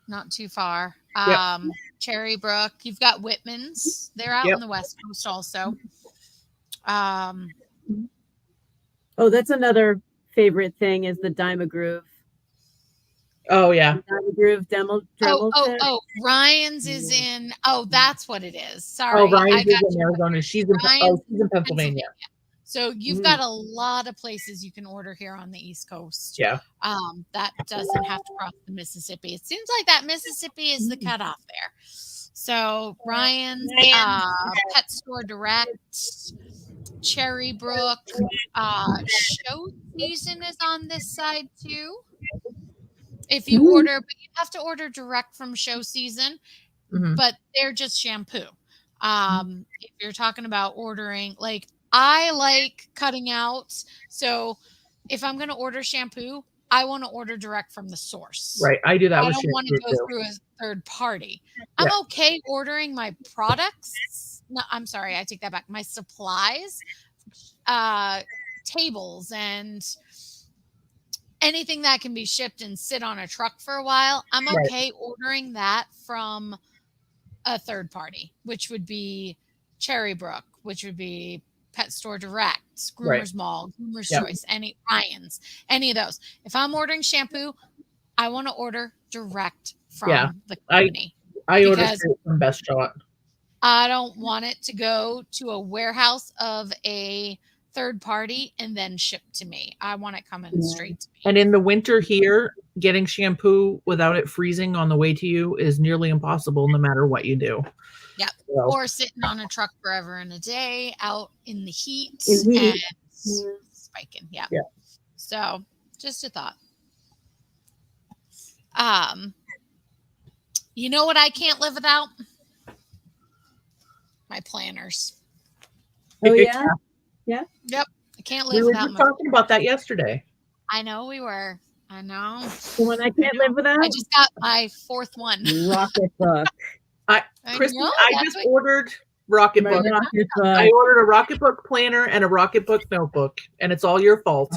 Not too far. Yep. Cherry Brook. You've got Whitman's. They're out on the West Coast also. Oh, that's another favorite thing is the Dyma Groove. Oh, yeah. Dyma Groove demo. Ryan's is in. Oh, that's what it is. Sorry. Oh, Ryan's is in Arizona. She's in Pennsylvania. So you've got a lot of places you can order here on the East Coast. Yeah. That doesn't have to cross the Mississippi. It seems like that Mississippi is the cutoff there. So Ryan's, Pet Store Direct, Cherry Brook, Show Season is on this side too. If you order, but you have to order direct from Show Season, but they're just shampoo. If you're talking about ordering, like I like cutting out. So if I'm going to order shampoo, I want to order direct from the source. Right. I do that with shampoo. I don't want to go through a third party. I'm okay ordering my products. No, I'm sorry. I take that back. My supplies, tables and anything that can be shipped and sit on a truck for a while. I'm okay ordering that from a third party, which would be Cherry Brook, which would be Pet Store Direct, Right. Groomers Mall, Groomers Yep. Choice, any Ryan's, any of those. If I'm ordering shampoo, I want to order direct from the company. I order because straight from Best Shot. I don't want it to go to a warehouse of a third party and then shipped to me. I want it coming straight to me. And in the winter here, getting shampoo without it freezing on the way to you is nearly impossible no matter what you do. Yep. So, Or sitting on a truck forever and a day out in the heat In heat. and spiking. Yeah. Yeah. So just a thought. You know what I can't live without? My planners. Oh yeah. Yep. I can't we live were without just my. talking about that yesterday. I know we were. I know. The one I can't live without. I just got my fourth one. Rocketbook. Christy, know, I that's just what- ordered My Rocketbook. Rocketbook. I ordered a Rocketbook planner and a Rocketbook notebook, and it's all your fault.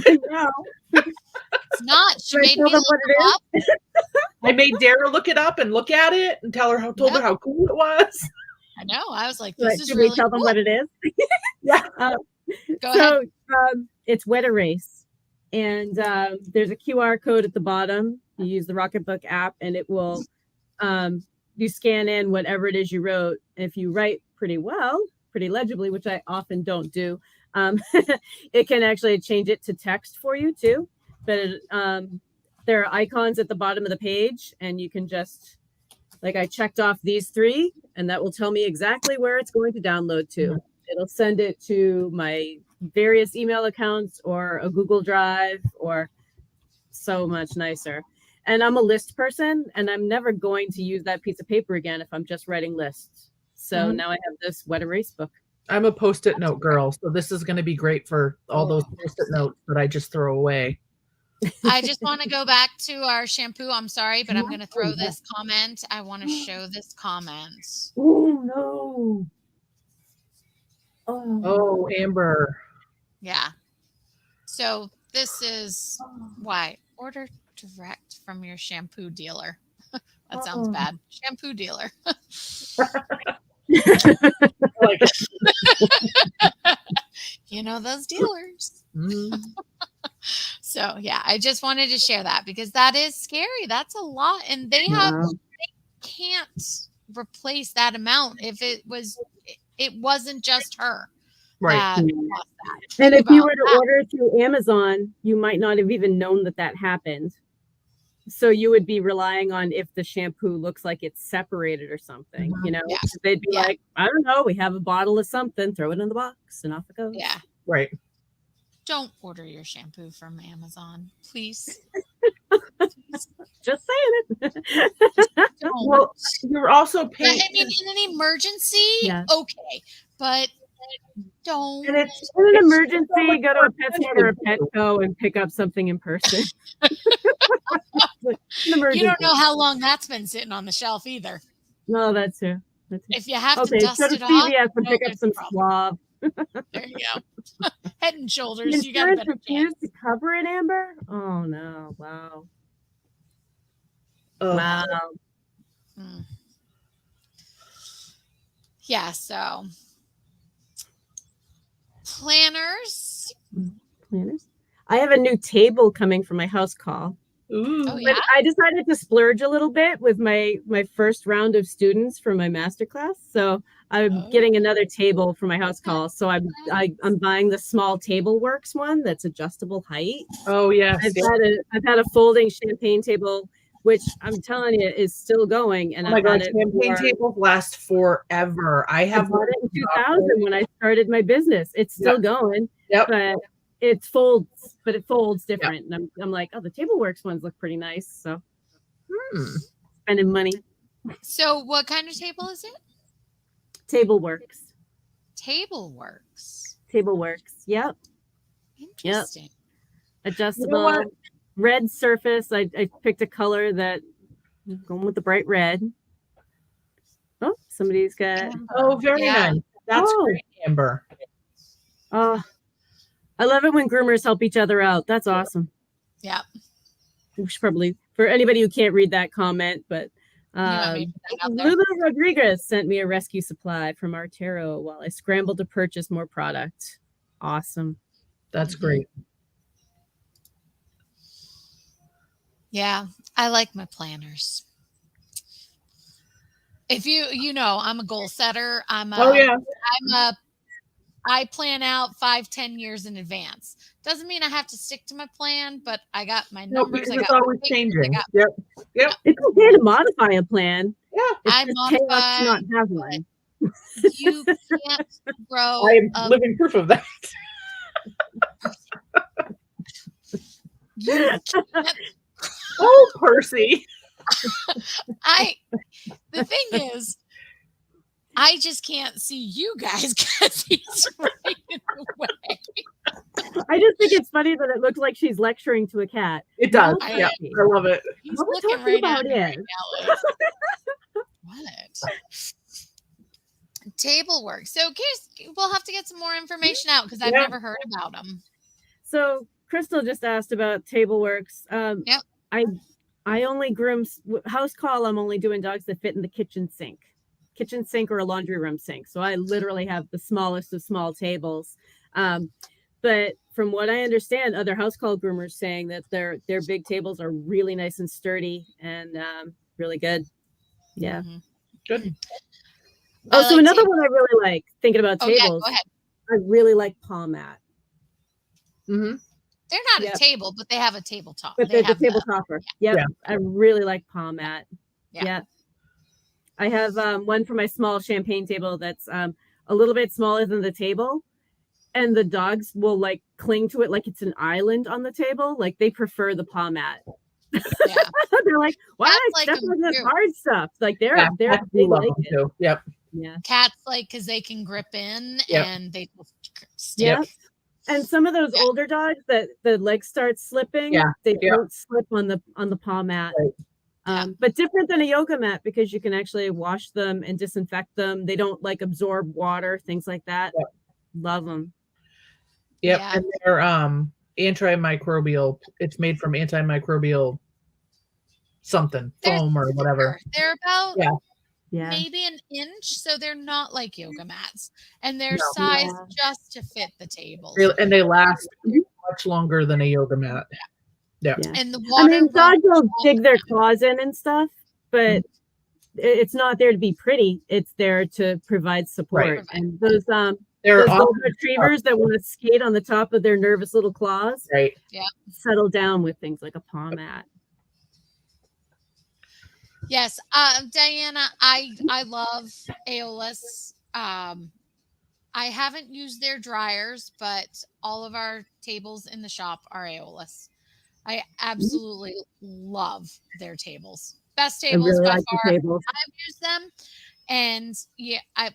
No. It's not. She Should I made tell me them look what it it is? up. I made Dara look it up and look at it and told her how cool it was. I know. I was like, Right, this is should really we tell them cool. what it is? Yeah. Go ahead. So it's Wet Erase, and there's a QR code at the bottom. You use the Rocketbook app, and it will you scan in whatever it is you wrote. If you write pretty well, pretty legibly, which I often don't do, it can actually change it to text for you too. But there are icons at the bottom of the page, and you can just, like, I checked off these 3, and that will tell me exactly where it's going to download to. It'll send it to my various email accounts or a Google Drive, or so much nicer. And I'm a list person, and I'm never going to use that piece of paper again if I'm just writing lists. So now I have this Wet Erase book. I'm a Post-it note girl, so this is going to be great for all those Post-it notes that I just throw away. I just want to go back to our shampoo. I'm sorry, but I'm going to throw this comment. I want to show this comment. Oh, no. Oh, Amber. Yeah. So this is why order direct from your shampoo dealer. That sounds bad. Shampoo dealer. Like, You know those dealers. mm, So yeah, I just wanted to share that because that is scary. That's a lot, and they can't replace that amount if it wasn't just her. right. That lost that. And Think if you about were to that. order through Amazon, you might not have even known that happened. So you would be relying on if the shampoo looks like it's separated or something, you know? Yeah. They'd be like, I don't know, we have a bottle of something, throw it in the box, and off it goes. Yeah. Right. Don't order your shampoo from Amazon, please. Just saying it. Don't. Well, you're also paying. I mean, in an emergency, Yeah. okay, but don't. And it's In an it's emergency, so much go to more a pet store or a expensive. Petco and pick up something in person. An You emergency. don't know how long that's been sitting on the shelf either. No, that's true. If you have Okay, to dust go to it off, CVS and no, pick up there's a some problem. Suave. There you go. Head and Shoulders, you got a Insurance better chance. refused to cover it, Amber? Oh no! Wow! Ugh. Wow! Mm. Yeah, so planners. Planners. I have a new table coming for my house call. Ooh. Oh yeah. But I decided to splurge a little bit with my first round of students for my master class. So I'm getting another table for my house call. So I'm buying the small Table Works one that's adjustable height. Oh yes. I've had a folding champagne table, which I'm telling you is still going. And Oh my I've had God, it champagne tables last forever. I I have bought it in 2000 when I started my business. It's still going, Yep. but it folds different. And I'm like, oh, the Table Works ones look pretty nice. So spending money. So what kind of table is it? Table Works. Table Works. Table Works. Yep. Interesting. Adjustable red surface. I picked a color that going with the bright red. Oh, somebody's got. Oh, very nice. That's great, Amber. Oh, I love it when groomers help each other out. That's awesome. Yeah. We should probably, for anybody who can't read that comment, but want me to put that out there? Lulu Rodriguez sent me a rescue supply from Artero while I scrambled to purchase more product. Awesome. That's great. Yeah, I like my planners. If you know, I'm a goal setter. I plan out 5-10 years in advance. Doesn't mean I have to stick to my plan, but I got my numbers. Because it's always changing. Yep. It's okay to modify a plan. Yeah. I chaos modify. to not have one. You can't grow. I am living proof of that. You can't. Oh, Percy. The thing is, I just can't see you guys because he's right in the way. I just think it's funny that it looks like she's lecturing to a cat. It does. I love it. He's what we're looking talking right about at me right is now. Like, what? Table work. So we'll have to get some more information out because I've never heard about them. So Crystal just asked about Tableworks. I only groom house call. I'm only doing dogs that fit in the kitchen sink or a laundry room sink. So I literally have the smallest of small tables. But from what I understand, other house call groomers saying that their big tables are really nice and sturdy and really good. Yeah. Mm-hmm. Good. So another one I really like, thinking about tables. Yeah, go ahead. I really like paw mat. Mm-hmm. They're not a table, but they have a tabletop. But they're the table topper. Yep. Yeah. I really like paw mat. Yeah. I have one for my small champagne table that's a little bit smaller than the table. And the dogs will like cling to it like it's an island on the table. Like they prefer the paw mat. Yeah. They're like, why I step on this hard stuff? Like they like it. Too. Yep. Yeah. Cats like because they can grip in and they stick. Yep. And some of those older dogs that the legs start slipping, they don't slip on the paw mat. Right. But different than a yoga mat because you can actually wash them and disinfect them. They don't like absorb water, things like that. Yep. Love them. Yep. Yeah. And they're antimicrobial. It's made from antimicrobial something, foam or whatever. They're about maybe an inch, so they're not like yoga mats. And they're sized just to fit the tables. And they last much longer than a yoga mat. Yeah. And the water dogs will dig their claws in and stuff, but it's not there to be pretty. It's there to provide support. Right. And those golden retrievers that want to skate on the top of their nervous little claws, settle down with things like a paw mat. Yes, Diana, I love Aeolus. I haven't used their dryers, but all of our tables in the shop are Aeolus. I absolutely love their tables. Best tables really by like far. The tables. I've used them. And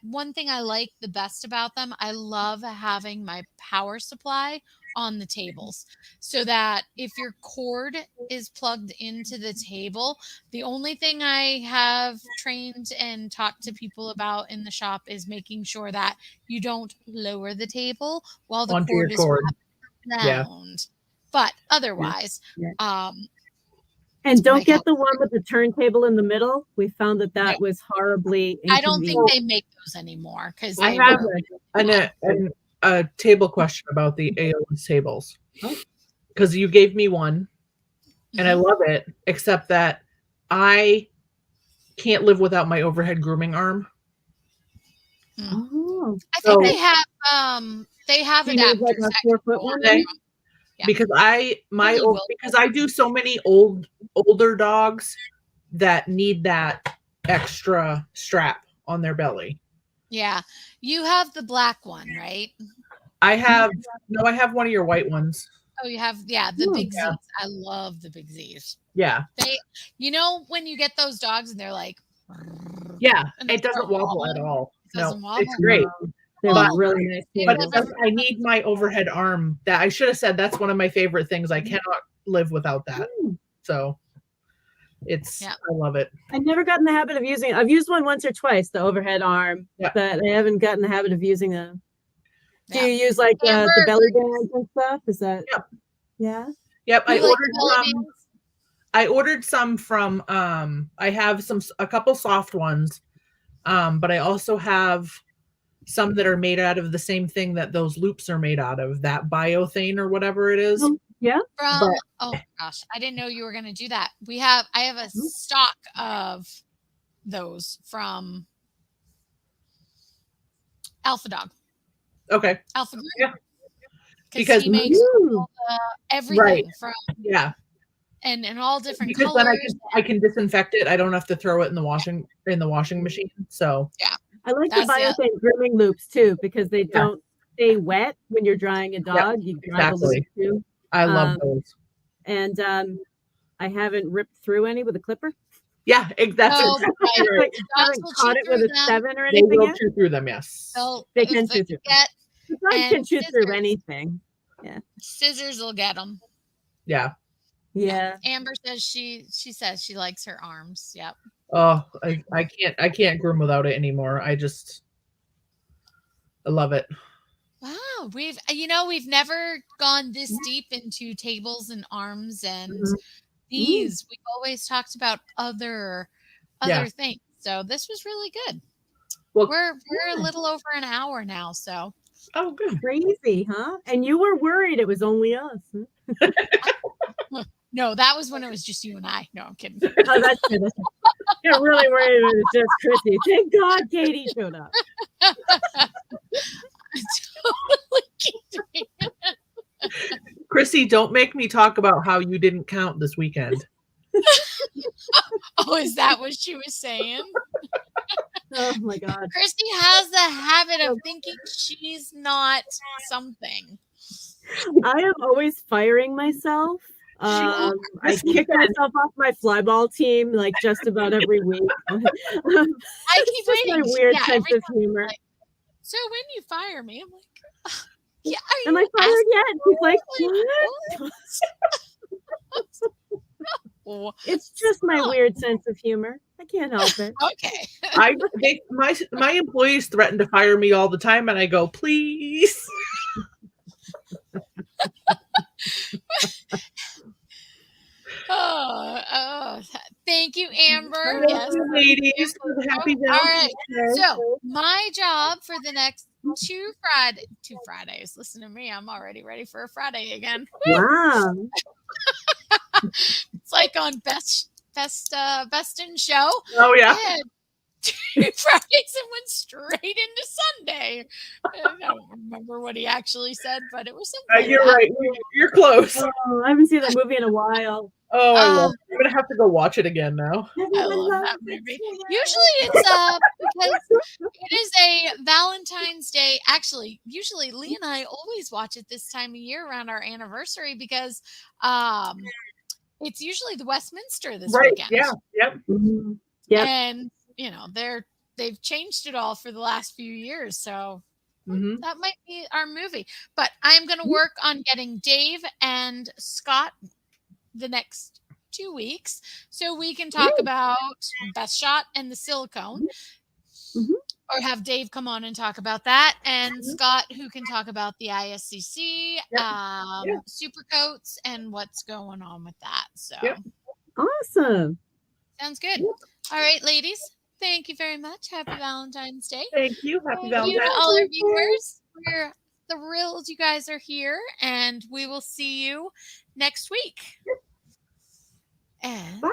one thing I like the best about them, I love having my power supply on the tables so that if your cord is plugged into the table, the only thing I have trained and talked to people about in the shop is making sure that you don't lower the table while the cord is wrapped around. But otherwise, and don't get the one with the turntable in the middle. We found that was horribly inconvenient. I don't think they make those anymore because I have a table question about the Aeolus tables because you gave me one and I love it, except that I can't live without my overhead grooming arm. Oh, I think they have adapters. Like a 4-foot one. Yeah. Because because I do so many older dogs that need that extra strap on their belly. Yeah. You have the black one, right? I have one of your white ones. Oh, you have the big Z's. I love the big Z's. Yeah. When you get those dogs and they're like it doesn't wobble at all. It's great. They're really nice. But I need my overhead arm. That I should have said that's one of my favorite things. I cannot live without that. So I love it. I've never gotten the habit of using it. I've used one once or twice, the overhead arm, but I haven't gotten the habit of using them. Do you use like the belly bands and stuff? Is that? Yep. Yeah. Yep. I I ordered some from I have a couple soft ones, but I also have some that are made out of the same thing that those loops are made out of, that biothane or whatever it is. Yeah. From oh gosh, I didn't know you were gonna do that. I have a stock of those from Alpha Dog. Okay. Alpha Group. Yeah. Because he makes everything right. from Yeah. And all different because colors. Then I can disinfect it. I don't have to throw it in the washing machine. So yeah. I like the biothane grooming loops too, because they don't stay wet when you're drying a dog. You dry the loop too. I love those. And I haven't ripped through any with a clipper. Yeah, that's I haven't caught it with a 7 or anything. They will chew through them, yes. They can chew through them. The dog can chew through anything. Yeah. Scissors will get them. Yeah. Yeah. Amber says she says she likes her arms. Yep. Oh, I can't groom without it anymore. I love it. Wow, we've never gone this deep into tables and arms and these. We've always talked about other things. So this was really good. Well, we're a little over an hour now, so. Oh, good. Crazy, huh? And you were worried it was only us. No, that was when it was just you and I. No, I'm kidding. Oh, that's good. You're really worried it was just Chrissy. Thank God Katie showed up. Totally Chrissy, don't make me talk about how you didn't count this weekend. Oh, is that what she was saying? Oh my God. Chrissy has the habit of thinking she's not something. I am always firing myself. I kick myself off my flyball team like just about every week. I keep waiting. My weird sense of humor. Like, so when you fire me, I'm like, yeah. Am I fired yet? He's like, what? It's just my weird sense of humor. I can't help it. Okay. My employees threaten to fire me all the time, and I go, please. Oh, thank you, Amber. Yes, ladies. Happy Valentine's Day. So my job for the next two Fridays. Listen to me. I'm already ready for a Friday again. Wow. It's like on Best in Show. Oh yeah. Two Fridays and went straight into Sunday. I don't remember what he actually said, but it was something. You're right. You're close. Oh, I haven't seen that movie in a while. Oh, I love it. I'm gonna have to go watch it again now. I love that movie. Usually it's because it is a Valentine's Day. Actually, usually Lee and I always watch it this time of year around our anniversary because it's usually the Westminster this weekend. Yeah. Yep. Mm-hmm. Yep. And they've changed it all for the last few years, so that might be our movie. But I'm going to work on getting Dave and Scott the next 2 weeks so we can talk about Best Shot and the silicone. Or have Dave come on and talk about that, and Scott, who can talk about the ISCC, super coats, and what's going on with that. So awesome. Sounds good. All right, ladies. Thank you very much. Happy Valentine's Day. Thank you. Happy Valentine's Day. To all our viewers. We're thrilled you guys are here, and we will see you next week. And bye.